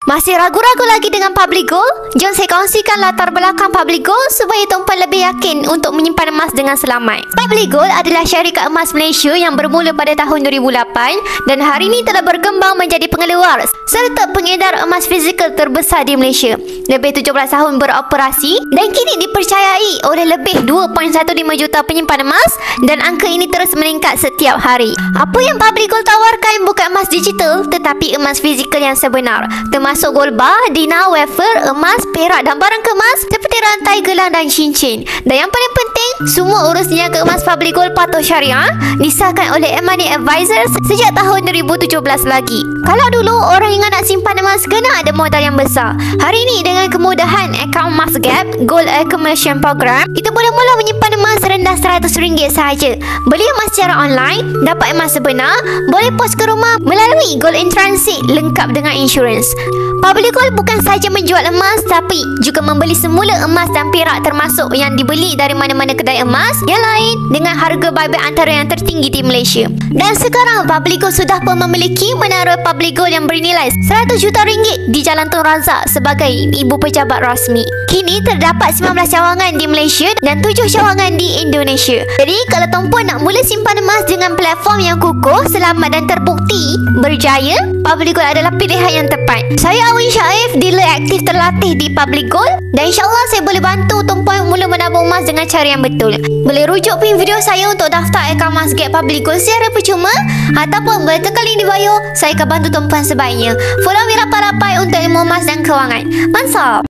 Masih ragu-ragu lagi dengan Public Gold? Jom saya kongsikan latar belakang Public Gold supaya tuan-puan lebih yakin untuk menyimpan emas dengan selamat. Public Gold adalah syarikat emas Malaysia yang bermula pada tahun 2008 dan hari ini telah berkembang menjadi pengeluar serta pengedar emas fizikal terbesar di Malaysia. Lebih 17 tahun beroperasi dan kini dipercayai oleh lebih 2.15 juta penyimpan emas dan angka ini terus meningkat setiap hari. Apa yang Public Gold tawarkan bukan emas digital tetapi emas fizikal yang sebenar, termasuk gold bar, dina, wafer, emas, perak dan barang kemas seperti rantai, gelang dan cincin. Dan yang paling penting, semua urus niaga emas Public Gold patuh syariah, disahkan oleh M-Money Advisors sejak tahun 2017 lagi. Kalau dulu orang ingat nak simpan emas kena ada modal yang besar, hari ini dengan kemudahan akaun Emas Gap Gold Accumulation Program, kita boleh mula menyimpan emas rendah RM100 sahaja. Beli emas secara online, dapat emas sebenar, boleh pos ke rumah melalui Gold in Transit lengkap dengan insurans. Public Gold bukan sahaja menjual emas tapi juga membeli semula emas dan perak termasuk yang dibeli dari mana-mana kedai emas yang lain dengan harga buyback antara yang tertinggi di Malaysia. Dan sekarang Public Gold sudah pun memiliki menara Public Gold yang bernilai RM100 juta di Jalan Tun Razak sebagai ibu pejabat rasmi. Kini terdapat 19 cawangan di Malaysia dan 7 cawangan di Indonesia. Jadi kalau tuan-puan nak mula simpan emas dengan platform yang kukuh, selamat dan terbukti berjaya, Public Gold adalah pilihan yang tepat. Saya Awin Syaif, dealer aktif terlatih di Public Gold dan insyaAllah saya boleh bantu tuan-puan mula menabung emas dengan cara yang betul. Boleh rujuk pin video saya untuk daftar akaun Emas Gap Public Gold secara percuma ataupun boleh tekan link di bio. Saya akan bantu tuan-puan sebaiknya. Follow kami rapat-rapat untuk ilmu emas dan kewangan. Mantap!